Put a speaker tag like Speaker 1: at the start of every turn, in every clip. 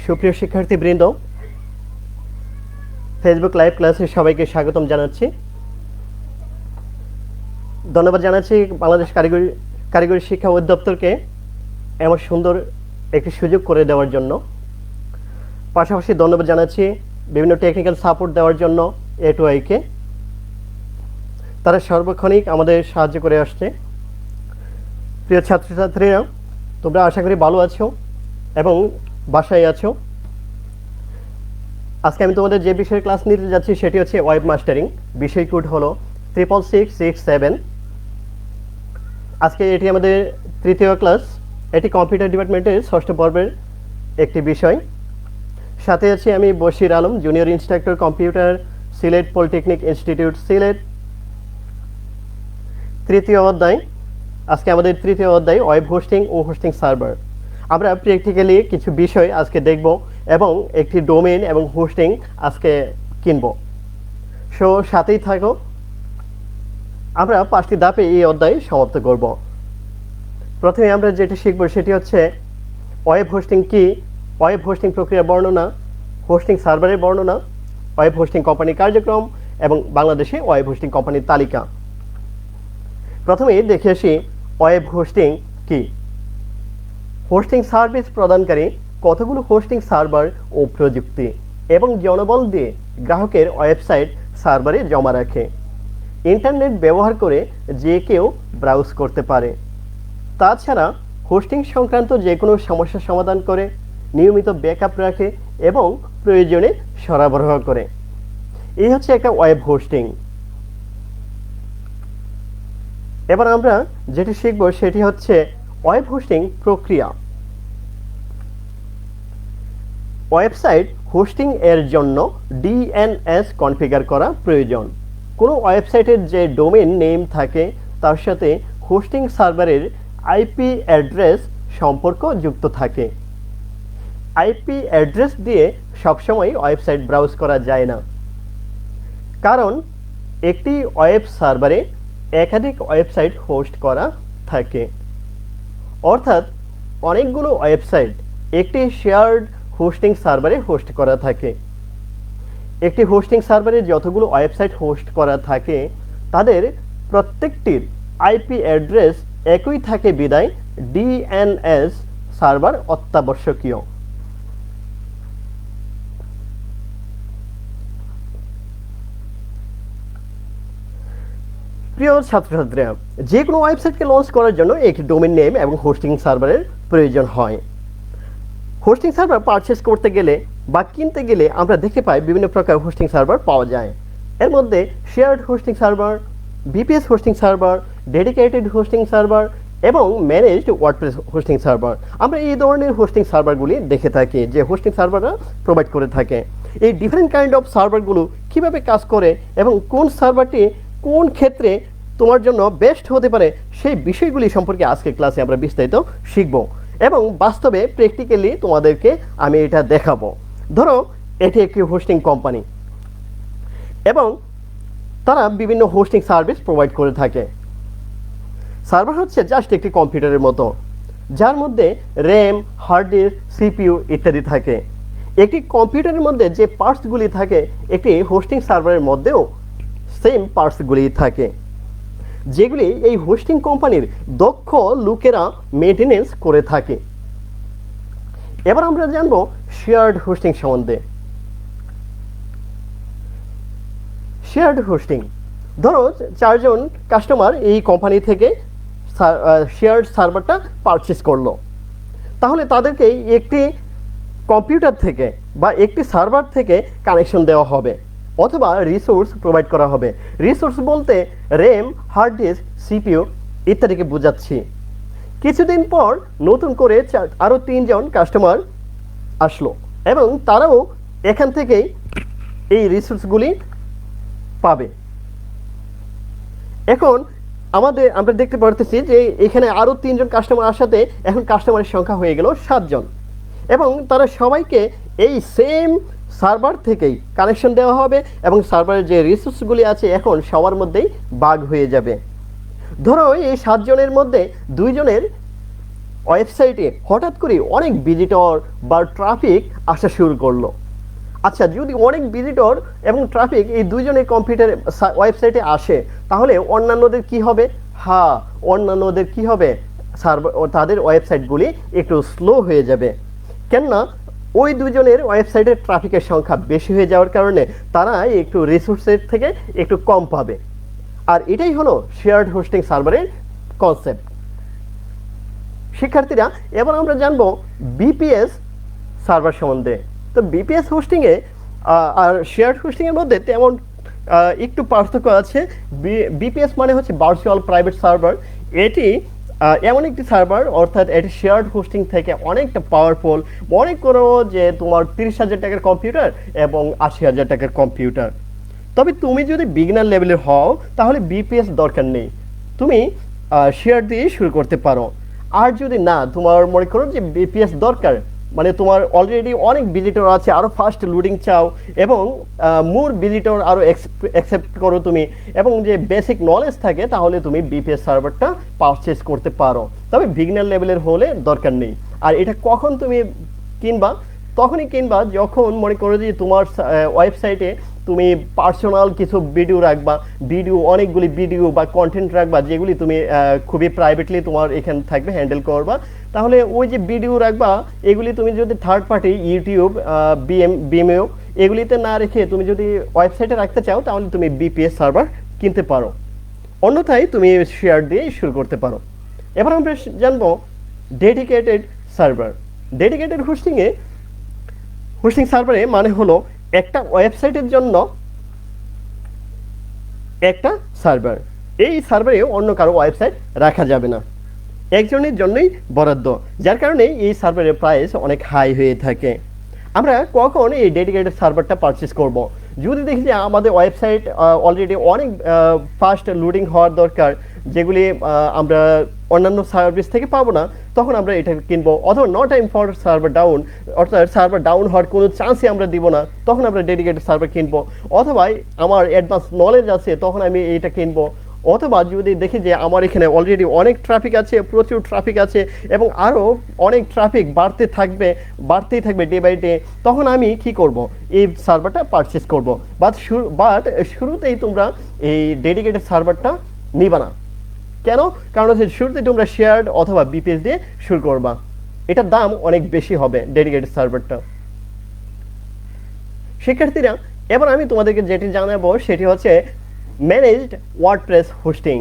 Speaker 1: সুপ্রিয় শিক্ষার্থীবৃন্দ, Facebook live ক্লাসে সবাইকে স্বাগতম জানাচ্ছি। ধন্যবাদ জানাচ্ছি বাংলাদেশ কারিগরি শিক্ষা অধিদপ্তরকে এমন সুন্দর একটি সুযোগ করে দেওয়ার জন্য। পাশাপাশি ধন্যবাদ জানাচ্ছি বিভিন্ন টেকনিক্যাল সাপোর্ট দেওয়ার জন্য A2I-কে। তারা সর্বক্ষণিক আমাদের সাহায্য করে আসছে। প্রিয় ছাত্রছাত্রীরা, তোমরা আশা করি ভালো আছো এবং বাসায় আছো। আজকে আমি তোমাদের যে বিষয়ে ক্লাস নিতে যাচ্ছি সেটি হচ্ছে ওয়েব মাস্টারিং। বিষয় কোড হলো 66667। আজকে এটি আমাদের তৃতীয় ক্লাস। এটি কম্পিউটার ডিপার্টমেন্টের ষষ্ঠ পর্বের একটি বিষয়। সাথে আছি আমি Bashir Alam, junior instructor computer, Sylhet polytechnic institute, Sylhet. তৃতীয় অধ্যায়, আজকে আমাদের তৃতীয় অধ্যায় ওয়েব হোস্টিং ও হোস্টিং সার্ভার। আমরা প্র্যাকটিক্যালি কিছু বিষয় আজকে দেখব এবং একটি ডোমেইন এবং হোস্টিং আজকে কিনব। সো সাথেই থাকো। আমরা 5টি ধাপে এই অধ্যায় সমাপ্ত করব। প্রথমে আমরা যেটি শিখব সেটি হচ্ছে ওয়েব হোস্টিং কি, ওয়েব হোস্টিং প্রক্রিয়া বর্ণনা, হোস্টিং সার্ভারের বর্ণনা, ওয়েব হোস্টিং কোম্পানির কার্যক্রম এবং বাংলাদেশে ওয়েব হোস্টিং কোম্পানির তালিকা। প্রথমে দেখে আসি ওয়েব হোস্টিং কি। হোস্টিং সার্ভিস প্রদানকারী কতগুলো হোস্টিং সার্ভার ও প্রযুক্তি এবং জনবল দিয়ে গ্রাহকের ওয়েবসাইট সার্ভারে জমা রাখে। ইন্টারনেট ব্যবহার করে যে কেউ ব্রাউজ করতে পারে। তাছাড়া হোস্টিং সংক্রান্ত যে কোনো সমস্যা সমাধান করে, নিয়মিত ব্যাকআপ রাখে এবং প্রয়োজনে সরবরাহ করে। এই হচ্ছে একটা ওয়েব হোস্টিং। এবার আমরা যেটি শিখব সেটি হচ্ছে ওয়েব হোস্টিং প্রক্রিয়া। ওয়েবসাইট হোস্টিং এর জন্য DNS কনফিগার করা প্রয়োজন। কোনো ওয়েবসাইটের যে ডোমেইন নেম থাকে তার সাথে হোস্টিং সার্ভারের IP অ্যাড্রেস সম্পর্ক যুক্ত থাকে। IP অ্যাড্রেস দিয়ে সবসময় ওয়েবসাইট ব্রাউজ করা যায় না, কারণ একটি ওয়েব সার্ভারে একাধিক ওয়েবসাইট হোস্ট করা থাকে। অর্থাৎ অনেকগুলো ওয়েবসাইট একটি শেয়ার্ড হোস্টিং সার্ভারে হোস্ট করা থাকে। একটি হোস্টিং সার্ভারে যতগুলো ওয়েবসাইট হোস্ট করা থাকে তাদের প্রত্যেকটির IP অ্যাড্রেস একই থাকে বিদায় DNS সার্ভার অত্যাবশ্যকীয়। প্রিয় ছাত্রছাত্রীরা, যে কোনো ওয়েবসাইটকে লঞ্চ করার জন্য একটি ডোমেইন নেম এবং হোস্টিং সার্ভারের প্রয়োজন হয়। হোস্টিং সার্ভার পারচেস করতে গেলে বা কিনতে গেলে আমরা দেখতে পাই বিভিন্ন প্রকার হোস্টিং সার্ভার পাওয়া যায়। এর মধ্যে shared hosting server, VPS hosting server, dedicated hosting server এবং ম্যানেজড ওয়ার্ডপ্রেস হোস্টিং সার্ভার। আমরা এই ধরনের হোস্টিং সার্ভারগুলি দেখে থাকি যে হোস্টিং সার্ভাররা প্রোভাইড করে থাকে। এই ডিফারেন্ট কাইন্ড অফ সার্ভারগুলো কীভাবে কাজ করে এবং কোন সার্ভারটি কোন ক্ষেত্রে তোমার জন্য বেস্ট হতে পারে সেই বিষয়গুলি সম্পর্কে আজকে ক্লাসে আমরা বিস্তারিত শিখব এবং বাস্তবে প্র্যাকটিক্যালি তোমাদেরকে আমি এটা দেখাবো। ধরো এটি একটি হোস্টিং কোম্পানি এবং তারা বিভিন্ন হোস্টিং সার্ভিস প্রোভাইড করে থাকে। সার্ভার হচ্ছে জাস্ট একটি কম্পিউটারের মতো, যার মধ্যে র্যাম, হার্ড ডিস্ক, CPU ইত্যাদি থাকে। একটি কম্পিউটারের মধ্যে যে পার্টসগুলি থাকে একটি হোস্টিং সার্ভারের মধ্যেও সেম পার্টসগুলি থাকে, যেগুলি এই হোস্টিং কোম্পানির দক্ষ লোকেরা মেইনটেনেন্স করে থাকে। এবার আমরা জানব শেয়ার্ড হোস্টিং সম্বন্ধে। শেয়ার্ড হোস্টিং, ধরো 4 জন কাস্টমার এই কোম্পানি থেকে শেয়ার্ড সার্ভারটা পারচেস করলো, তাহলে তাদেরকে একটি কম্পিউটার থেকে বা একটি সার্ভার থেকে কানেকশন দেওয়া হবে অথবা রিসোর্স প্রোভাইড করা হবে। রিসোর্স বলতে র্যাম, হার্ড ডিস্ক, CPU ইত্যাদিকে বোঝাচ্ছি। কিছুদিন পর নতুন করে আরও 3 জন কাস্টমার আসলো এবং তারাও এখান থেকেই এই রিসোর্সগুলি পাবে। এখন আমরা দেখতে পারতেছি যে এখানে আরও 3 জন কাস্টমার আসাতে এখন কাস্টমারের সংখ্যা হয়ে গেল 7 জন এবং তারা সবাইকে এই সেম সার্ভার থেকেই কানেকশন দেওয়া হবে এবং সার্ভারের যে রিসোর্সগুলি আছে এখন সবার মধ্যেই ভাগ হয়ে যাবে। ধরো এই 7 জনের মধ্যে 2 জনের ওয়েবসাইটে হঠাৎ করে অনেক ভিজিটর বা ট্রাফিক আসা শুরু করলো। আচ্ছা, যদি অনেক ভিজিটর এবং ট্রাফিক এই দুইজনের কম্পিউটার ওয়েবসাইটে আসে, তাহলে অন্যান্যদের কি হবে? হ্যাঁ, অন্যান্যদের কি হবে? সার্ভার, তাদের ওয়েবসাইটগুলি একটু স্লো হয়ে যাবে। কেননা ওই দুজনের ওয়েবসাইটের ট্রাফিকের সংখ্যা বেশি হয়ে যাওয়ার কারণে তারা একটু রিসোর্সের থেকে একটু কম পাবে। আর এটাই হলো শেয়ার্ড হোস্টিং সার্ভারের কনসেপ্ট। শিক্ষার্থীরা, এবার আমরা জানবো বিপিএস সার্ভার সম্বন্ধে। তো বিপিএস হোস্টিংয়ে আর শেয়ার্ড হোস্টিংয়ের মধ্যে তেমন একটু পার্থক্য আছে। বিপিএস মানে হচ্ছে ভার্চুয়াল প্রাইভেট সার্ভার। এটি এমন একটি সার্ভার, অর্থাৎ এটি শেয়ার্ড হোস্টিং থেকে অনেকটা পাওয়ারফুল। মনে করো যে তোমার 30,000 টাকার কম্পিউটার এবং 80,000 টাকার কম্পিউটার। তবে তুমি যদি বিগিনার লেভেলের হও, তাহলে বিপিএস দরকার নেই, তুমি শেয়ার দিয়ে শুরু করতে পারো। আর যদি না, তোমার মনে করো যে বিপিএস দরকার, মানে তোমার অলরেডি অনেক ভিজিটর আছে, আরও ফাস্ট লোডিং চাও এবং মোর ভিজিটর আরও অ্যাকসেপ্ট করো তুমি, এবং যে বেসিক নলেজ থাকে, তাহলে তুমি বিপিএস সার্ভারটা পারচেস করতে পারো। তবে বিগিনার লেভেলের হলে দরকার নেই। আর এটা কখন তুমি কিনবা? তখনই কিনবা যখন মনে করো যে তোমার ওয়েবসাইটে তুমি পার্সোনাল কিছু ভিডিও রাখবা, অনেকগুলি ভিডিও বা কন্টেন্ট রাখবা, যেগুলি তুমি খুবই প্রাইভেটলি তোমার এখানে থাকবে, হ্যান্ডেল করবা। তাহলে ওই যে ভিডিও রাখবা, এগুলি তুমি যদি থার্ড পার্টি ইউটিউব, বিএমএও এগুলিতে না রেখে তুমি যদি ওয়েবসাইটে রাখতে চাও, তাহলে তুমি বিপিএস সার্ভার কিনতে পারো। অন্যথায় তুমি শেয়ার দিয়ে শুরু করতে পারো। এবার আমরা জানবো ডেডিকেটেড সার্ভার। ডেডিকেটেড হোস্টিং সার্ভারে মানে হলো একটা ওয়েবসাইটের জন্য একটা সার্ভার। এই সার্ভারে অন্য কারো ওয়েবসাইট রাখা যাবে না, একজনের জন্যই বরাদ্দ, যার কারণে এই সার্ভারের প্রাইস অনেক হাই হয়ে থাকে। আমরা কখন এই ডেডিকেটেড সার্ভারটা পারচেস করব? যদি দেখি যে আমাদের ওয়েবসাইট অলরেডি অনেক ফাস্ট লোডিং হওয়ার দরকার, যেগুলি আমরা অন্যান্য সার্ভিস থেকে পাবো না, তখন আমরা এটা কিনবো। অথবা no time for server down, অর্থাৎ সার্ভার ডাউন হওয়ার কোনো চান্সই আমরা দিব না, তখন আমরা ডেডিকেটেড সার্ভার কিনবো। অথবা আমার অ্যাডভান্স নলেজ আছে, তখন আমি এইটা কিনবো। অথবা যদি দেখি যে আমার এখানে অলরেডি অনেক ট্রাফিক আছে, প্রচুর ট্রাফিক আছে এবং আরও অনেক ট্রাফিক বাড়তেই থাকবে ডে বাই ডে, তখন আমি কি করব? এই সার্ভারটা পারচেস করব। বাট শুরুতেই তোমরা এই ডেডিকেটেড সার্ভারটা নিবা না। কেন? কারণ হচ্ছে শুরুতে তোমরা শেয়ার্ড অথবা বিপিএস দিয়ে শুরু করবা, এটার দাম অনেক বেশি হবে ডেডিকেটেড সার্ভারটা। শিক্ষার্থীরা, এবার আমি তোমাদেরকে যেটি জানাবো সেটি হচ্ছে ম্যানেজড ওয়ার্ডপ্রেস হোস্টিং।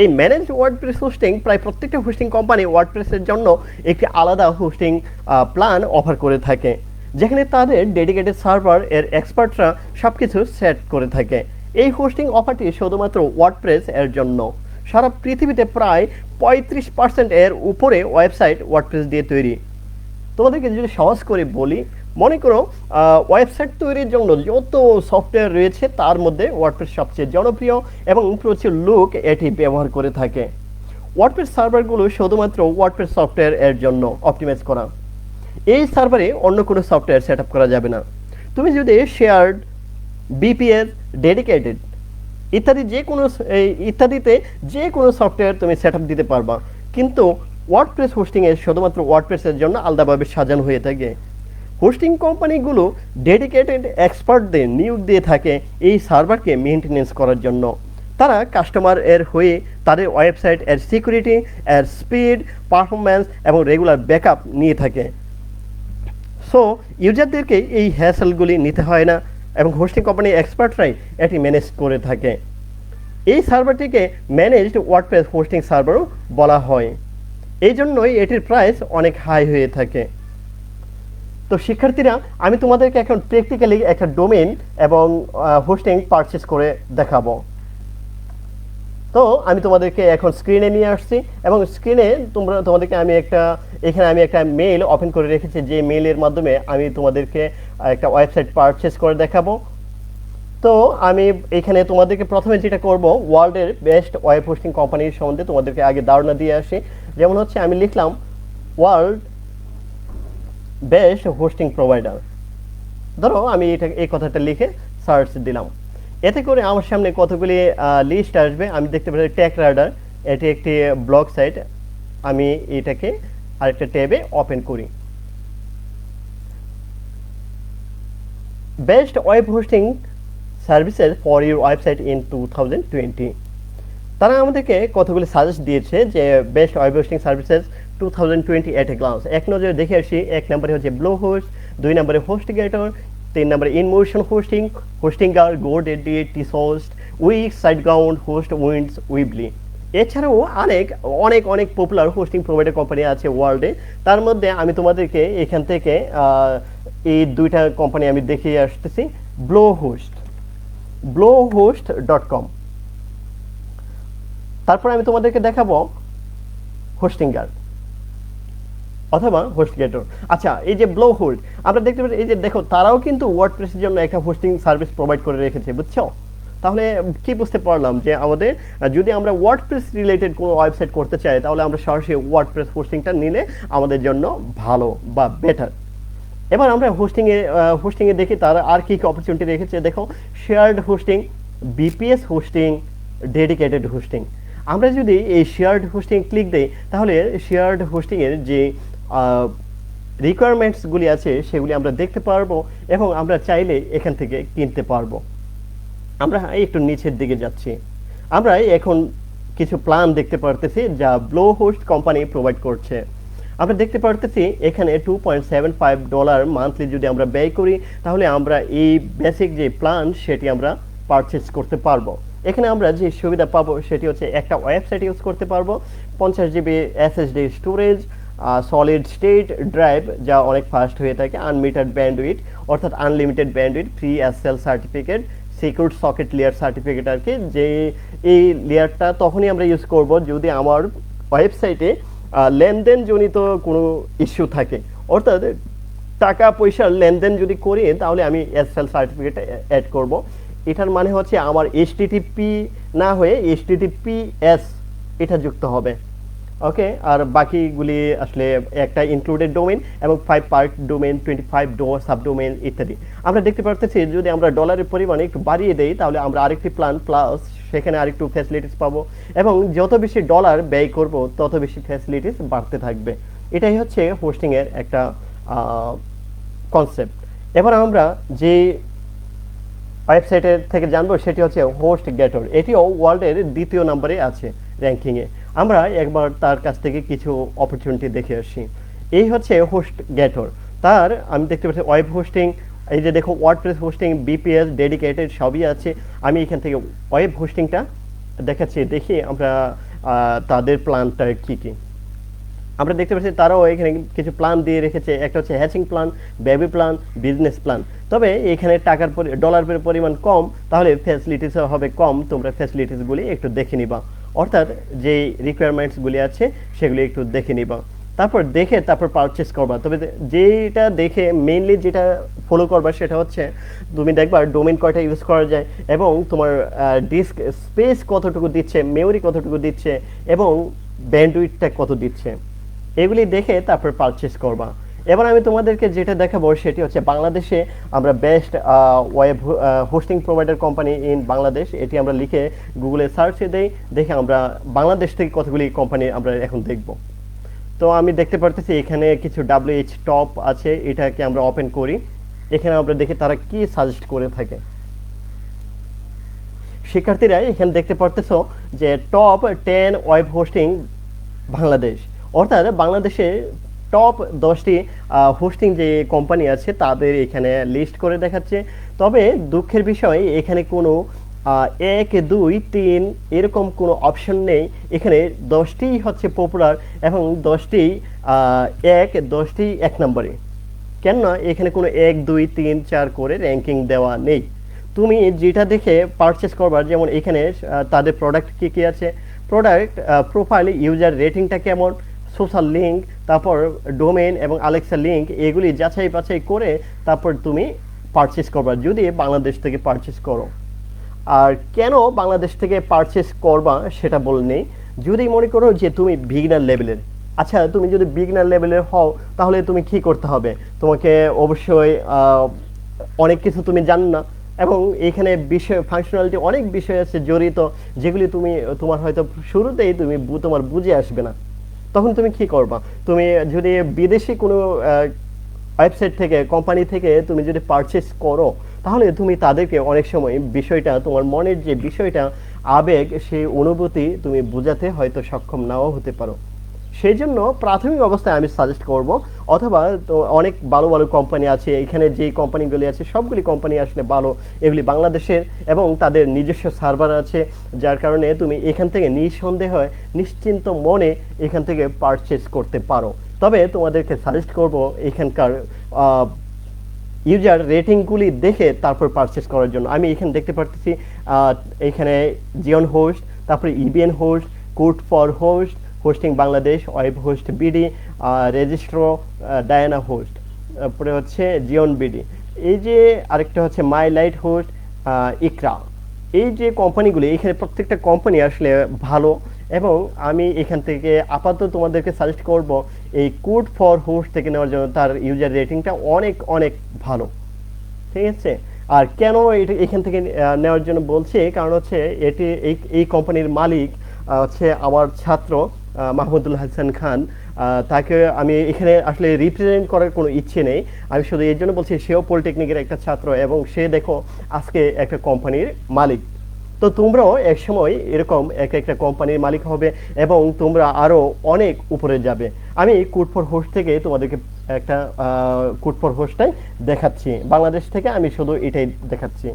Speaker 1: এই ম্যানেজড ওয়ার্ডপ্রেস হোস্টিং প্রায় প্রত্যেকটা হোস্টিং কোম্পানি ওয়ার্ডপ্রেসের জন্য একটি আলাদা হোস্টিং প্ল্যান অফার করে থাকে, যেখানে তাদের ডেডিকেটেড সার্ভার এর এক্সপার্টরা সব কিছু সেট করে থাকে। এই হোস্টিং অফারটি শুধুমাত্র ওয়ার্ডপ্রেস এর জন্য। সারা পৃথিবীতে প্রায় 35% এর উপরে ওয়েবসাইট ওয়ার্ডপ্রেস দিয়ে তৈরি। তোমাদেরকে যদি সহজ করে বলি, মনে করো ওয়েবসাইট তৈরির জন্য যত সফটওয়্যার রয়েছে, তার মধ্যে ওয়ার্ডপ্রেস সবচেয়ে জনপ্রিয় এবং প্রচুর লোক এটি ব্যবহার করে থাকে। ওয়ার্ডপ্রেস সার্ভারগুলো শুধুমাত্র ওয়ার্ডপ্রেস সফটওয়্যার এর জন্য অপটিমাইজ করা। এই সার্ভারে অন্য কোনো সফটওয়্যার সেট আপ করা যাবে না। তুমি যদি শেয়ার্ড, বিপিএস, ডেডিকেটেড ইত্যাদিতে যে কোনো সফটওয়্যার তুমি সেট আপ দিতে পারবা, কিন্তু ওয়ার্ডপ্রেস হোস্টিংয়ে শুধুমাত্র ওয়ার্ডপ্রেসের জন্য আলাদাভাবে সাজানো হয়ে থাকে। হোস্টিং কোম্পানিগুলো ডেডিকেটেড এক্সপার্টদের নিয়োগ দিয়ে থাকে এই সার্ভারকে মেনটেনেন্স করার জন্য। তারা কাস্টমার এর হয়ে তাদের ওয়েবসাইট এর সিকিউরিটি, এর স্পিড, পারফরম্যান্স এবং রেগুলার ব্যাকআপ নিয়ে থাকে। সো ইউজারদেরকে এই হ্যাসেলগুলি নিতে হয় না এবং হোস্টিং কোম্পানির এক্সপার্টরাই এটি ম্যানেজ করে থাকে। এই সার্ভারটিকে ম্যানেজড ওয়ার্ডপ্রেস হোস্টিং সার্ভারও বলা হয়। এই জন্যই এটির প্রাইস অনেক হাই হয়ে থাকে। তো শিক্ষার্থীরা, আমি তোমাদেরকে এখন প্র্যাকটিক্যালি একটা ডোমেইন এবং হোস্টিং পারচেস করে দেখাবো। তো আমি তোমাদেরকে এখন স্ক্রিনে নিয়ে আসছি এবং স্ক্রিনে তোমাদেরকে আমি একটা মেইল ওপেন করে রেখেছি, যে মেইলের মাধ্যমে আমি তোমাদেরকে একটা ওয়েবসাইট পারচেস করে দেখাবো। তো আমি এখানে তোমাদেরকে প্রথমে যেটা করব, ওয়ার্ল্ডের বেস্ট ওয়েব হোস্টিং কোম্পানির সম্বন্ধে তোমাদেরকে আগে ধারণা দিয়ে আসি। যেমন হচ্ছে আমি লিখলাম ওয়ার্ল্ড বেস্ট হোস্টিং প্রোভাইডার। ধরো আমি এই কথাটা লিখে সার্চ দিলাম, এতে করে আমার সামনে কতগুলি লিস্ট আসবে। আমি দেখতে পাচ্ছি টেক রাডার, এটি একটি ব্লগ সাইট। আমি এটাকে আরেকটা ট্যাবে ওপেন করি। Best web hosting services for your website in 2020। তারা আমাদেরকে কতগুলি সাজেস্ট দিয়েছে যে বেস্ট ওয়েব হোস্টিং সার্ভিসেস 2020 এট এ গ্লান্স। এক নজরে দেখে আসি। এক নম্বরে হচ্ছে ব্লো হোস্ট, 2 নম্বরে হোস্টগেটর, 3 নম্বরে ইনমোশন হোস্টিং, হোস্টিংগার, গোডেডি, টিসোস্ট, Wix, SiteGround, HostWinds, Weebly. এছাড়াও অনেক অনেক অনেক পপুলার হোস্টিং প্রোভাইডার কোম্পানি আছে ওয়ার্ল্ডে। তার মধ্যে আমি তোমাদেরকে এখান থেকে এই দুইটা কোম্পানি আমি দেখিয়ে আসতেছি। blowhost.com, তারপর আমি তোমাদেরকে দেখাবো হোস্টিংগার অথবা হোস্টগেটর। আচ্ছা, এই যে ব্লো হোস্ট আমরা দেখতে পাচ্ছি, এই যে দেখো তারাও কিন্তু ওয়ার্ডপ্রেসের জন্য একটা হোস্টিং সার্ভিস প্রোভাইড করে রেখেছে, বুঝছো? তাহলে কি বুঝতে পারলাম যে আমাদের যদি আমরা ওয়ার্ডপ্রেস রিলেটেড কোনো ওয়েবসাইট করতে চাই তাহলে আমরা সরাসরি ওয়ার্ডপ্রেস হোস্টিংটা নিলে আমাদের জন্য ভালো বা বেটার। এবার আমরা হোস্টিংয়ে দেখি তারা আর কি কি অপরচুনিটি রেখেছে। দেখো, shared hosting, BPS hosting, dedicated hosting. আমরা যদি এই শেয়ার্ড হোস্টিং ক্লিক দিই তাহলে শেয়ার্ড হোস্টিংয়ের যে রিকোয়ারমেন্টসগুলি আছে সেগুলি আমরা দেখতে পারবো এবং আমরা চাইলে এখান থেকে কিনতে পারবো। আমরা একটু নিচের দিকে যাচ্ছি। আমরা এখন কিছু প্ল্যান দেখতে পারতেছি যা ব্লো হোস্ট কোম্পানি প্রোভাইড করছে। আমরা দেখতে পারতেছি এখানে $2.75 মান্থলি যদি আমরা ব্যয় করি তাহলে আমরা এই বেসিক যে প্ল্যান সেটি আমরা পারচেস করতে পারবো। এখানে আমরা যে সুবিধা পাবো সেটি হচ্ছে একটা ওয়েবসাইট ইউজ করতে পারবো, 50 GB SSD storage, solid state drive যা অনেক ফাস্ট হয়ে থাকে, আনলিমিটেড ব্যান্ডউইথ অর্থাৎ unlimited bandwidth, free SSL certificate, secure socket layer certificate আর কি। যে এই লেয়ারটা তখনই আমরা ইউজ করব যদি আমার ওয়েবসাইটে লেনদেনজনিত কোনো ইস্যু থাকে, অর্থাৎ টাকা পয়সার লেনদেন যদি করি তাহলে আমি এসএসএল সার্টিফিকেট অ্যাড করব। এটার মানে হচ্ছে আমার এইচটিটিপি না হয়ে এইচটিটিপিএস এটা যুক্ত হবে। ওকে, আর বাকিগুলি আসলে একটা ইনক্লুডেড ডোমেইন এবং 5 পার্ট ডোমেইন, 25 সাবডোমেইন ইত্যাদি। আমরা দেখতে পারতেছি যদি আমরা ডলারের পরিমাণ একটু বাড়িয়ে দেই তাহলে আমরা আরেকটি প্ল্যান প্লাস সেখানে আরেকটু ফ্যাসিলিটিস পাবো এবং যত বেশি ডলার ব্যয় করব তত বেশি ফ্যাসিলিটিস বাড়তে থাকবে। এটাই হচ্ছে হোস্টিংয়ের একটা কনসেপ্ট। এবার আমরা যে ওয়েবসাইটের থেকে জানবো সেটি হচ্ছে হোস্টগেটর। এটিও ওয়ার্ল্ডের 2য় নম্বরে আছে র্যাঙ্কিংয়ে। আমরা একবার তার কাছ থেকে কিছু অপরচুনিটি দেখে আসি। এই হচ্ছে হোস্টগেটর। তার আমি দেখতে পাচ্ছি ওয়েব হোস্টিং, এই যে দেখো ওয়ার্ডপ্রেস হোস্টিং, বিপিএস, ডেডিকেটেড সবই আছে। আমি এখান থেকে ওয়েব হোস্টিংটা দেখাচ্ছি, দেখি আমরা তাদের প্ল্যানটা কী কী। আমরা দেখতে পাচ্ছি তারাও এখানে কিছু প্ল্যান দিয়ে রেখেছে। একটা হচ্ছে hatching plan, baby plan, business plan. তবে এখানে ডলারের পরিমাণ কম, তাহলে ফ্যাসিলিটিসও হবে কম। তোমরা ফ্যাসিলিটিসগুলি একটু দেখে নিবা, অর্থাৎ যে রিকোয়ারমেন্টসগুলি আছে সেগুলি একটু দেখে নিবা, তারপর পারচেস করবা। তবে যেটা দেখে মেইনলি যেটা ফলো করবা সেটা হচ্ছে তুমি দেখবা ডোমেইন কয়টা ইউজ করা যায় এবং তোমার ডিস্ক স্পেস কতটুকু দিচ্ছে, মেমোরি কতটুকু দিচ্ছে এবং ব্যান্ডউইথটা কত দিচ্ছে, এগুলি দেখে তারপর পারচেস করবা। এবার আমি তোমাদেরকে যেটা দেখাবো সেটি হচ্ছে বাংলাদেশে আমরা best web hosting provider company in Bangladesh. এটি আমরা লিখে গুগলে সার্চে দেই, দেখে আমরা বাংলাদেশ থেকে কতগুলি কোম্পানি আমরা এখন দেখব। তো আমি দেখতে পারতেছি এখানে কিছু WH টপ আছে, এটাকে আমরা ওপেন করি। এখানে আমরা দেখি তারা কি সাজেস্ট করে থাকে। শিক্ষার্থীরা এখানে দেখতে পারতেছো যে টপ 10 ওয়েব হোস্টিং বাংলাদেশ, অর্থাৎ বাংলাদেশে টপ 10টি হোস্টিং যে কোম্পানি আছে তাদের এখানে লিস্ট করে দেখাচ্ছে। তবে দুঃখের বিষয় এখানে কোনো 1, 2, 3 এরকম কোনো অপশন নেই। এখানে 10টি হচ্ছে পপুলার এবং 10টি 10টি 1 নম্বরে। কেননা এখানে কোনো 1, 2, 3, 4 করে র্যাঙ্কিং দেওয়া নেই। তুমি যেটা দেখে পারচেস করবার, যেমন এখানে তাদের প্রোডাক্ট কী কী আছে, প্রোডাক্ট প্রোফাইল, ইউজার রেটিংটা কেমন, সোশ্যাল লিঙ্ক, তারপর ডোমেইন এবং আলেক্সা লিঙ্ক, এগুলি যাচাই বাছাই করে তারপর তুমি পারচেস করবা যদি বাংলাদেশ থেকে পারচেস করো। আর কেন বাংলাদেশ থেকে পারচেস করবা সেটা বলে নেই। যদি মনে করো যে তুমি বিগিনার লেভেলের, আচ্ছা তুমি যদি বিগিনার লেভেলের হও তাহলে তুমি কি করতে হবে, তোমাকে অবশ্যই অনেক কিছু তুমি জানো না এবং এখানে বিষয় ফাংশনালিটি অনেক বিষয় আছে জড়িত যেগুলি তোমার হয়তো শুরুতেই তোমার বুঝে আসবে না। তখন তুমি কি করবা? তুমি যদি বিদেশি কোনো ওয়েবসাইট থেকে, কোম্পানি থেকে তুমি যদি পারচেস করো, তাহলে তুমি তাদেরকে অনেক সময় বিষয়টা, তোমার মনের যে বিষয়টা, আবেগ, সেই অনুভূতি তুমি বোঝাতে হয়তো সক্ষম নাও হতে পারো। সেই জন্য প্রাথমিক অবস্থায় আমি সাজেস্ট করব, অথবা তো অনেক ভালো ভালো কোম্পানি আছে এখানে, যে কোম্পানিগুলি আছে সবগুলি কোম্পানি আসলে ভালো, এগুলি বাংলাদেশের, এবং তাদের নিজস্ব সার্ভার আছে, যার কারণে তুমি এখান থেকে নিঃসন্দেহ নিশ্চিন্ত মনে এখান থেকে পারচেস করতে পারো। তবে তোমাদেরকে সাজেস্ট করব এখানকার ইউজার রেটিংগুলি দেখে তারপর পারচেস করার জন্য। আমি এখানে দেখতে পারতেছি এখানে জিওন হোস্ট, তারপরে EBN host, code for host, hosting Bangladesh, web host BD, Registro, Diana host, তারপরে হচ্ছে জিওন বিডি, এই যে আরেকটা হচ্ছে মাই লাইট হোস্ট, ইকরা। এই যে কোম্পানিগুলি, এখানে প্রত্যেকটা কোম্পানি আসলে ভালো, এবং আমি এখান থেকে আপাতত তোমাদেরকে সাজেস্ট করব এই কোড ফর হোস্ট থেকে নেওয়ার জন্য। তার ইউজার রেটিংটা অনেক অনেক ভালো, ঠিক আছে। আর কেন এটা এখান থেকে নেওয়ার জন্য বলছি, কারণ হচ্ছে এটি এই কোম্পানির মালিক হচ্ছে আমার ছাত্র মাহমুদুল হাসান খান। তাকে আমি এখানে আসলে রিপ্রেজেন্ট করার কোনো ইচ্ছে নেই, আমি শুধু এই জন্য বলছি সেও পলিটেকনিকের একটা ছাত্র, এবং সে দেখো আজকে একটা কোম্পানির মালিক। তো তোমরাও এক সময় এরকম একটা কোম্পানির মালিক হবে, এবং তোমরা আরো অনেক উপরে যাবে। আমি কোড ফর হোস্ট থেকে তোমাদেরকে একটা কোড ফর হোস্টটাই দেখাচ্ছি, বাংলাদেশ থেকে আমি শুধু এটাই দেখাচ্ছি।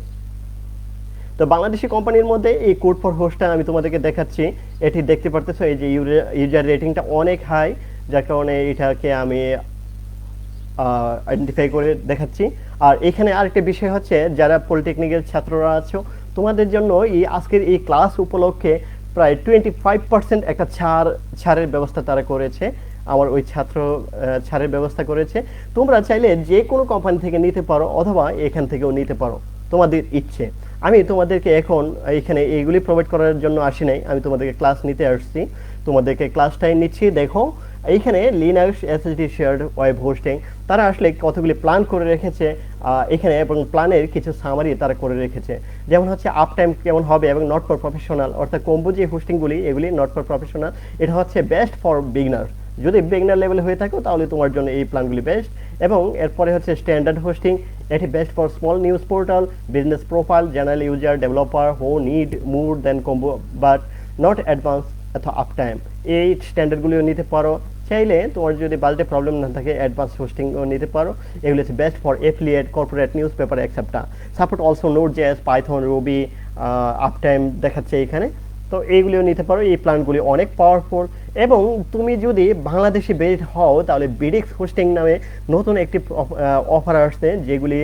Speaker 1: তো বাংলাদেশি কোম্পানির মধ্যে এই কোড ফর হোস্টটা আমি তোমাদেরকে দেখাচ্ছি। এটি দেখতে পারতেছো, এই যে ইউজার রেটিংটা অনেক হাই, যার কারণে এটাকে আমি আইডেন্টিফাই করে দেখাচ্ছি। আর এখানে আরেকটা বিষয় হচ্ছে, যারা পলিটেকনিকের ছাত্ররা আছো, তোমাদের জন্য এই আজকের এই ক্লাস উপলক্ষে প্রায় 25% একটা ছাড়ের ব্যবস্থা তারা করেছে। আমার ওই ছাত্র ছাড়ের ব্যবস্থা করেছে। তোমরা চাইলে যে কোনো কোম্পানি থেকে নিতে পারো, অথবা এখান থেকেও নিতে পারো, তোমাদের ইচ্ছে। আমি তোমাদেরকে এখন এখানে এইগুলি প্রোভাইড করার জন্য আসি নাই, আমি তোমাদেরকে ক্লাস নিতে আসছি, তোমাদেরকে ক্লাসটাই নিচ্ছি। দেখো এইখানে Linux SSD shared web hosting, তারা আসলে কতগুলি প্ল্যান করে রেখেছে এখানে, এবং প্ল্যানের কিছু সামারি তারা করে রেখেছে। যেমন হচ্ছে আপ টাইম কেমন হবে, এবং নট ফর প্রফেশনাল, অর্থাৎ কম্বো যে হোস্টিংগুলি এগুলি নট ফর প্রফেশনাল, এটা হচ্ছে বেস্ট ফর বিগনার। যদি বিগনার লেভেলে হয়ে থাকো তাহলে তোমার জন্য এই প্ল্যানগুলি বেস্ট। এবং এরপরে হচ্ছে স্ট্যান্ডার্ড হোস্টিং, এটি best for small news portal, business profile, general user, developer who need more than combo but not advance অথবা আপ টাইম। এই স্ট্যান্ডার্ডগুলিও নিতে পারো। চাইলে তোমার যদি বাজেটে প্রবলেম না থাকে অ্যাডভান্স হোস্টিংও নিতে পারো। এগুলো হচ্ছে best for affiliate, corporate, newspaper, এক্সেপ্টা। Support also Node.js, Python, Ruby, uptime দেখাচ্ছে এখানে। তো এইগুলিও নিতে পারো। এই প্ল্যানগুলি অনেক পাওয়ারফুল। এবং তুমি যদি বাংলাদেশি বেসড হও, তাহলে বিডিক্স হোস্টিং নামে নতুন একটি অফার আসছে, যেগুলি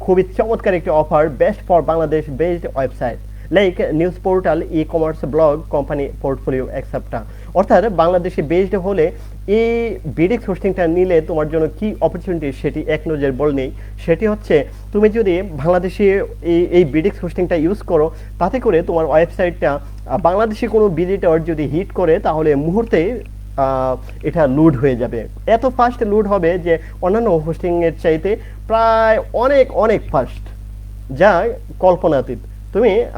Speaker 1: খুবই চমৎকার একটি offer, best for Bangladesh based website like news portal, e commerce, blog, company portfolio, এক্সেপ্টা। অর্থাৎ বাংলাদেশি বেসড হলে এই বিডিক্স হোস্টিংটা নিলে তোমার জন্য কি অপরচুনিটি, সেটি এক নজর বললেই। সেটি হচ্ছে, তুমি যদি বাংলাদেশি এই বিডিক্স হোস্টিংটা ইউজ করো, তাতে করে তোমার ওয়েবসাইটটা বাংলাদেশি কোনো ভিজিটর যদি হিট করে, তাহলে মুহূর্তে এটা লুড হয়ে যাবে। এত ফাস্ট লুড হবে যে অন্যান্য হোস্টিংয়ের চাইতে প্রায় অনেক অনেক ফাস্ট, যা কল্পনাতীত।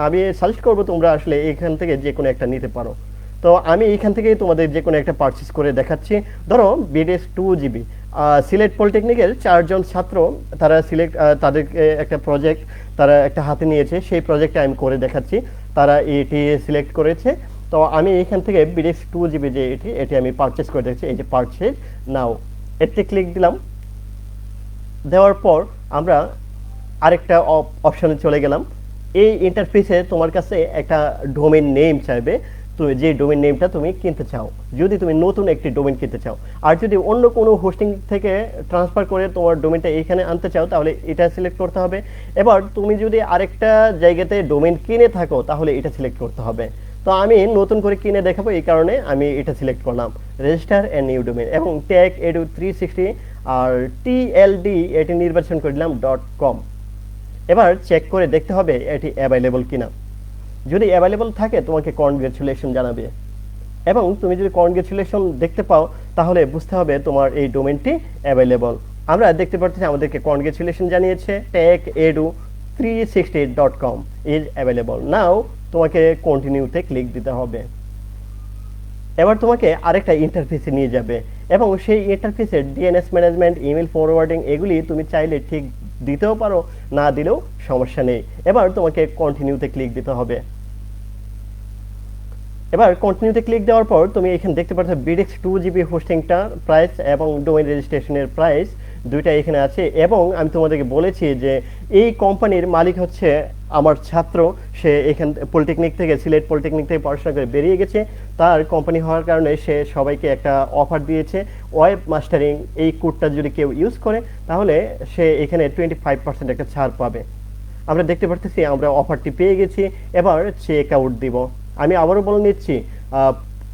Speaker 1: আমি সাজেস্ট করবো তোমরা আসলে এখান থেকে যে কোনো একটা নিতে পারো। তো আমি এখান থেকে তোমাদের যে কোনো একটা পারচেস করে দেখাচ্ছি। ধরো বিডিএস 2 GB, সিলেট পলিটেকনিকের 4 জন ছাত্র, তারা তাদেরকে একটা প্রজেক্ট তারা একটা হাতে নিয়েছে, সেই প্রজেক্টটা আমি করে দেখাচ্ছি। তারা এটি সিলেক্ট করেছে। তো আমি এখান থেকে বিডিএস 2 GB যে এটি আমি পারচেস করে দেখছি। এই যে পারচেস নাও, এতে ক্লিক দিলাম। দেওয়ার পর আমরা আরেকটা অপশনে চলে গেলাম। এই ইন্টারফেসে তোমার কাছে একটা ডোমেইন নেম চাইবে, তুমি যে ডোমেইন নেমটা তুমি কিনতে চাও, যদি তুমি নতুন একটি ডোমেইন কিনতে চাও। আর যদি অন্য কোনো হোস্টিং থেকে ট্রান্সফার করে তোমার ডোমেইনটা এখানে আনতে চাও, তাহলে এটা সিলেক্ট করতে হবে। এবার তুমি যদি আরেকটা জায়গাতে ডোমেইন কিনে থাকো, তাহলে এটা সিলেক্ট করতে হবে। তো আমি নতুন করে কিনে দেখাবো, এই কারণে আমি এটা সিলেক্ট করলাম, রেজিস্টার এন্ড নিউ ডোমেইন, এবং ট্যাগ edu 360 আর TLD এটি নির্বাচন করে দিলাম .com। এবার চেক করে দেখতে হবে এটি অ্যাভেলেবল কিনা। যদি অ্যাভেলেবল থাকে তোমাকে কনগ্রেচুলেশন জানাবে, এবং তুমি যদি কনগ্রেচুলেশন দেখতে পাও, তাহলে বুঝতে হবে তোমার এই ডোমেইনটি অ্যাভেলেবল। আমরা দেখতে পাচ্ছি আমাদেরকে কনগ্রেচুলেশন জানিয়েছে, tag edu 360.com is available now. তোমাকে কন্টিনিউতে ক্লিক দিতে হবে। এবার তোমাকে আরেকটা ইন্টারফেসে নিয়ে যাবে এবং সেই ইন্টারফেসের ডিএনএস ম্যানেজমেন্ট, ইমেল ফরওয়ার্ডিং এগুলি তুমি চাইলে ঠিক দিতেও পারো, না দিলেও সমস্যা নেই। এবার তোমাকে কন্টিনিউতে ক্লিক দিতে হবে। এবার কন্টিনিউতে ক্লিক দেওয়ার পর তুমি এখানে দেখতে পাচ্ছ বিডেক্স 2 GB হোস্টিংটা প্রাইস এবং ডোমেইন রেজিস্ট্রেশনের প্রাইস দুইটা এখানে আছে। এবং আমি তোমাদেরকে বলেছি যে এই কোম্পানির মালিক হচ্ছে আমার ছাত্র, সে এখান পলিটেকনিক থেকে, সিলেট পলিটেকনিক থেকে পড়াশোনা করে বেরিয়ে গেছে। তার কোম্পানি হওয়ার কারণে সে সবাইকে একটা অফার দিয়েছে, ওয়েব মাস্টারিং এই কোডটা যদি কেউ ইউজ করে তাহলে সে এখানে 25% একটা ছাড় পাবে। আমরা দেখতে পারতেছি আমরা অফারটি পেয়ে গেছি। এবার চেক আউট দিব। আমি আবারও বলে নিচ্ছি,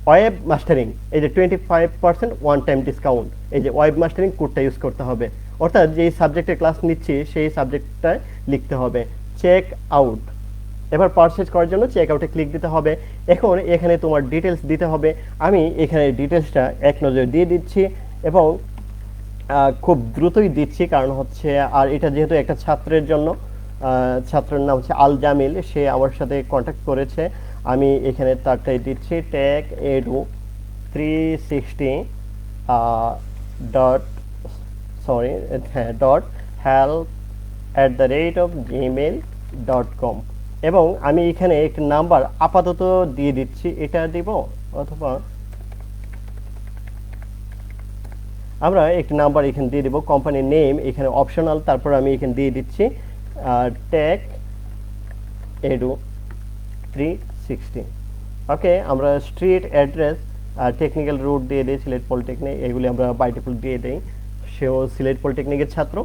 Speaker 1: ওয়েব মাস্টারিং এই যে 25% ওয়ান টাইম ডিসকাউন্ট, এই যে ওয়েব মাস্টারিং কোডটা ইউজ করতে হবে, অর্থাৎ যেই সাবজেক্টে ক্লাস নিচ্ছি সেই সাবজেক্টটায় লিখতে হবে চেক আউট। এবার পারচেজ করার জন্য চেক আউটে ক্লিক দিতে হবে। এখন এখানে তোমার ডিটেলস দিতে হবে। আমি এখানে ডিটেলসটা এক নজর দিয়ে দিচ্ছি এবং খুব দ্রুতই দিচ্ছি, কারণ হচ্ছে আর এটা যেহেতু একটা ছাত্রের জন্য, ছাত্রের নাম হচ্ছে আল জামিল, সে আমার সাথে কন্ট্যাক্ট করেছে। আমি এখানে তারটাই দিচ্ছি টেক এডু 360 ডট সরি হ্যাঁ .help@gmail.com এবং আমি এখানে একটি নাম্বার আপাতত দিয়ে দিচ্ছি, এটা দিব, অথবা আমরা একটি নাম্বার এখানে দিয়ে দিব। কোম্পানির নেম এখানে অপশনাল, তারপর আমি এখানে দিয়ে দিচ্ছি টেক এডু 360। ওকে, আমরা স্ট্রিট অ্যাড্রেস আর টেকনিক্যাল রুট দিয়ে দিই সিলেট পলিটেকনিক, এগুলি আমরা বাই ডিফল্ট দিয়ে দিই। সেও সিলেট পলিটেকনিকের ছাত্র।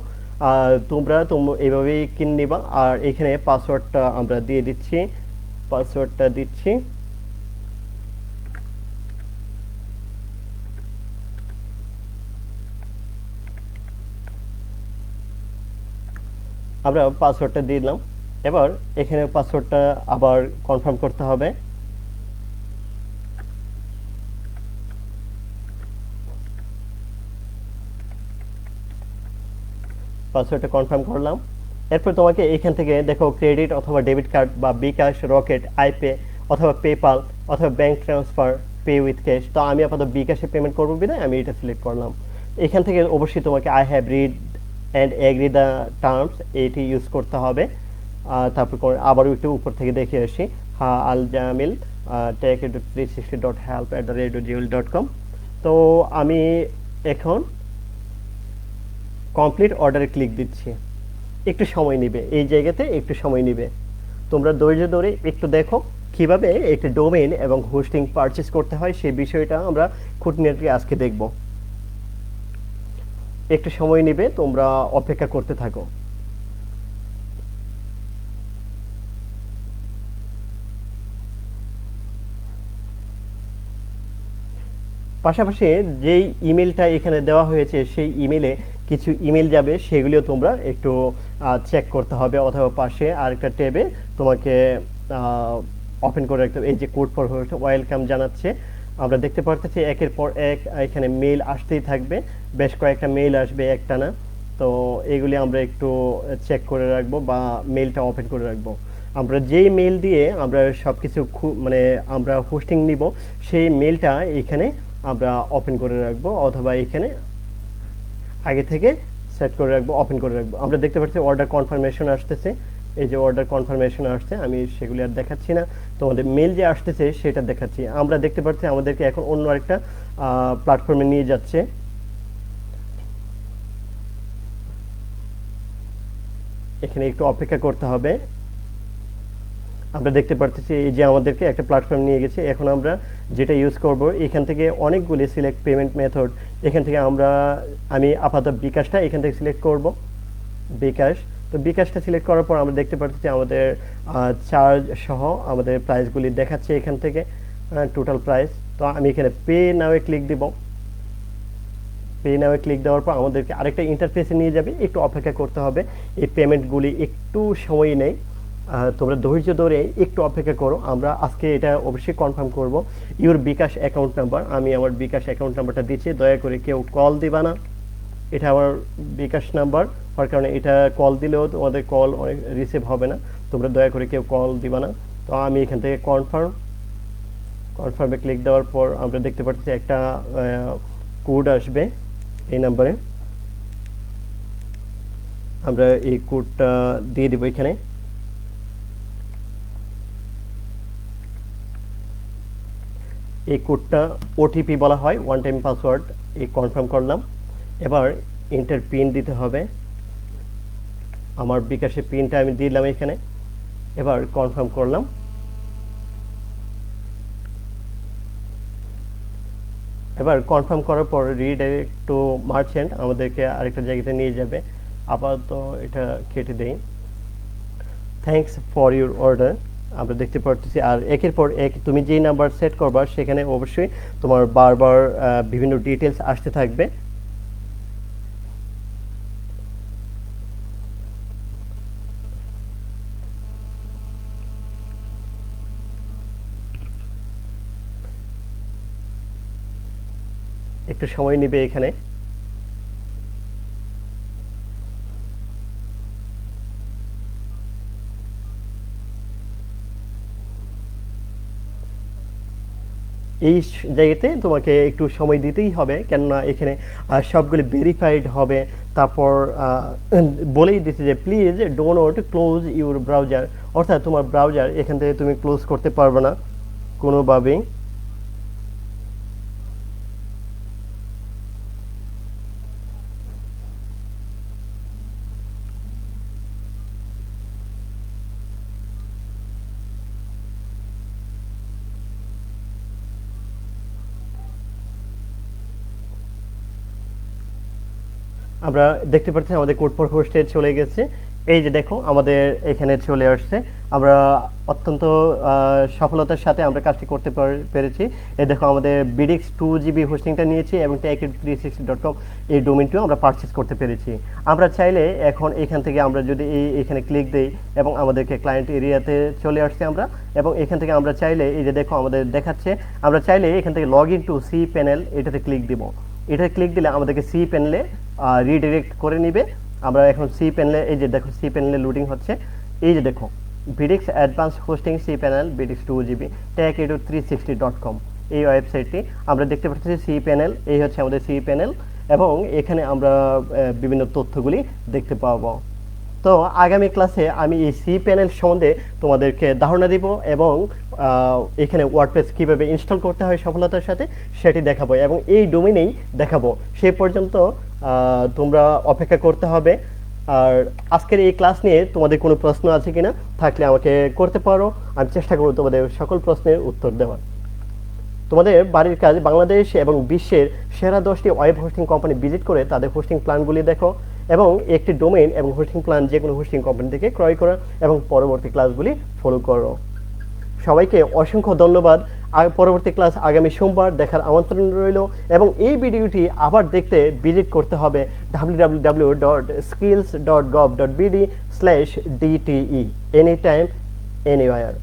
Speaker 1: তোমরা এইভাবেই কিনে নিবা। আর এখানে পাসওয়ার্ডটা আমরা দিয়ে দিচ্ছি, পাসওয়ার্ডটা দিচ্ছি। আমরা পাসওয়ার্ডটা দিলাম। এবার এখানে পাসওয়ার্ডটা আবার কনফার্ম করতে হবে। পাসওয়ার্ডটা কনফার্ম করলাম। এরপর তোমাকে এখান থেকে দেখো ক্রেডিট অথবা ডেবিট কার্ড বা বিকাশ, রকেট, আইপে অথবা পেপাল অথবা bank transfer, pay with cash. তো আমি আপাতত বিকাশে পেমেন্ট করবো বিধায় আমি এটা সিলেক্ট করলাম। এখান থেকে অবশ্যই তোমাকে I have read and agree the terms এটি ইউজ করতে হবে। তারপর আবারও একটু উপর থেকে দেখে আসি, হ্যাঁ আল জামিল টেক এডু 360.help@gmail.com। তো আমি এখন কমপ্লিট অর্ডারে ক্লিক দিচ্ছি। একটু সময় নেবে, এই জায়গাতে একটু সময় নেবে। তোমরা ধৈর্য ধরে একটু দেখো কিভাবে একটি ডোমেইন এবং হোস্টিং পারচেজ করতে হয়, সেই বিষয়টা আমরা খুঁটিনাটি আজকে দেখব। একটু সময় নেবে, তোমরা অপেক্ষা করতে থাকো। পাশাপাশি যেই ইমেলটা এখানে দেওয়া হয়েছে সেই ইমেলে কিছু ইমেল যাবে, সেগুলিও তোমরা একটু চেক করতে হবে, অথবা পাশে আরেকটা ট্যাবে তোমাকে ওপেন করে রাখতে হবে। এই যে কোড ফর ওয়েলকাম জানাচ্ছে, আমরা দেখতে পারতেছি একের পর এক এখানে মেইল আসতেই থাকবে, বেশ কয়েকটা মেইল আসবে একটানা। তো এগুলি আমরা একটু চেক করে রাখবো বা মেইলটা ওপেন করে রাখবো। আমরা যেই মেইল দিয়ে আমরা সব কিছু মানে আমরা হোস্টিং নিব, সেই মেইলটা এখানে আমরা ওপেন করে রাখবো, অথবা এখানে আগে থেকে সেট করে রাখবো, ওপেন করে রাখবো। আমরা দেখতে পাচ্ছি অর্ডার কনফার্মেশন আসতেছে, এই যে অর্ডার কনফার্মেশন আসছে, আমি সেগুলি আর দেখাচ্ছি না, তোমাদের মেল যে আসতেছে সেটা দেখাচ্ছি। আমরা দেখতে পাচ্ছি আমাদেরকে এখন অন্য আরেকটা প্ল্যাটফর্মে নিয়ে যাচ্ছে। এখানে একটু অপেক্ষা করতে হবে। আমরা দেখতে পাচ্ছি এই যে আমাদেরকে একটা প্ল্যাটফর্ম নিয়ে গেছে। এখন আমরা যেটা ইউজ করব, এখান থেকে অনেকগুলি সিলেক্ট পেমেন্ট মেথড, এখান থেকে আমি আপাতত বিকাশটা এখান থেকে সিলেক্ট করব, বিকাশ। তো বিকাশটা সিলেক্ট করার পর আমরা দেখতে পাচ্ছি আমাদের চার্জ সহ আমাদের প্রাইসগুলি দেখাচ্ছে এখান থেকে, টোটাল প্রাইস। তো আমি এখানে পে নাওয়ে ক্লিক দিব। পে নাওয়ে ক্লিক দেওয়ার পর আমাদেরকে আরেকটা ইন্টারফেসে নিয়ে যাবে, একটু অপেক্ষা করতে হবে। এই পেমেন্টগুলি একটু সময় নেয়, তোমরা ধৈর্য ধরে একটু অপেক্ষা করো। আমরা আজকে এটা অবশ্যই কনফার্ম করব। ইউর বিকাশ অ্যাকাউন্ট নাম্বার, আমি আমার বিকাশ অ্যাকাউন্ট নাম্বারটা দিচ্ছি, দয়া করে কেউ কল দিবা না। এটা আমার বিকাশ নাম্বার হওয়ার কারণে এটা কল দিলেও তোমাদের কল অনেক রিসিভ হবে না, তোমরা দয়া করে কেউ কল দিবা না। তো আমি এখান থেকে কনফার্ম কনফার্মে ক্লিক দেওয়ার পর আমরা দেখতে পাচ্ছি একটা কোড আসবে এই নাম্বারে। আমরা এই কোডটা দিয়ে দিব এখানে। এই কোডটা ওটিপি বলা হয়, ওয়ান টাইম পাসওয়ার্ড। এই কনফার্ম করলাম। এবার এন্টার পিন দিতে হবে। আমার বিকাশের পিনটা আমি দিলাম এখানে। এবার কনফার্ম করলাম। এবার কনফার্ম করার পর রিডাইরেক্ট টু মার্চেন্ট আমাদেরকে আরেকটা জায়গাতে নিয়ে যাবে। আপাতত এটা কেটে দেই। থ্যাঙ্কস ফর ইউর অর্ডার আমরা দেখতে পাচ্ছি। আর একের পর এক তুমি যেই নাম্বার সেট করবা সেখানে অবশ্যই তোমার বারবার বিভিন্ন ডিটেলস আসতে থাকবে। একটু সময় নেবে এখানে। এই জায়গাতে তোমাকে একটু সময় দিতেই হবে, কেননা এখানে সবগুলি ভেরিফাইড হবে। তারপর বলেই দিচ্ছে যে please do not close your browser, অর্থাৎ তোমার ব্রাউজার এখান থেকে তুমি ক্লোজ করতে পারবে না কোনোভাবেই। আমরা দেখতে পাচ্ছি আমাদের কোড ফর হোস্টে চলে গেছে। এই যে দেখো আমাদের এখানে চলে আসছে। আমরা অত্যন্ত সফলতার সাথে আমরা কাজটি করতে পেরেছি। এই দেখো আমাদের বিডিক্স 2 GB হোস্টিংটা নিয়েছি এবং tech360.com এই ডোমেইনটিও আমরা পারচেজ করতে পেরেছি। আমরা চাইলে এখন এখান থেকে আমরা যদি এখানে ক্লিক দেই এবং আমাদেরকে ক্লায়েন্ট এরিয়াতে চলে আসছে আমরা, এবং এখান থেকে আমরা চাইলে এই যে দেখো আমাদের দেখাচ্ছে, আমরা চাইলে এখান থেকে log in to cPanel এটাতে ক্লিক দিব। এটা ক্লিক দিলে আমাদেরকে সি প্যানেলে রিডিরেক্ট করে নিবে। আমরা এখন সি প্যানেলে এই যে দেখো সি প্যানেলে লোডিং হচ্ছে। এই যে দেখো BDIX advance hosting cPanel BDIX 2 GB tech360.com এই ওয়েবসাইটটি আমরা দেখতে পাচ্ছি। সি প্যানেল এই হচ্ছে আমাদের সি প্যানেল, এবং এখানে আমরা বিভিন্ন তথ্যগুলি দেখতে পাবো। তো আগামী ক্লাসে আমি এই সি প্যানেল সম্বন্ধে তোমাদেরকে ধারণা দিব এবং এখানে ওয়ার্ডপ্রেস কীভাবে ইনস্টল করতে হয় সফলতার সাথে সেটি দেখাবো এবং এই ডোমেইনেই দেখাবো। সেই পর্যন্ত তোমরা অপেক্ষা করতে হবে। আর আজকের এই ক্লাস নিয়ে তোমাদের কোনো প্রশ্ন আছে কিনা থাকলে আমাকে করতে পারো, আমি চেষ্টা করব তোমাদের সকল প্রশ্নের উত্তর দেওয়ার। তোমাদের বাড়ির কাজ বাংলাদেশ এবং বিশ্বের সেরা 10টি ওয়েব হোস্টিং কোম্পানি ভিজিট করে তাদের হোস্টিং প্ল্যানগুলি দেখো এবং একটি ডোমেইন এবং হোস্টিং প্ল্যান যে কোনো হোস্টিং কোম্পানি থেকে ক্রয় করো এবং পরবর্তী ক্লাসগুলি ফলো করো। সবাইকে অসংখ্য ধন্যবাদ। পরবর্তী ক্লাস আগামী সোমবার দেখার আমন্ত্রণ রইল এবং এই ভিডিওটি আবার দেখতে ভিজিট করতে হবে www.skills.gov.bd/dte anytime anywhere।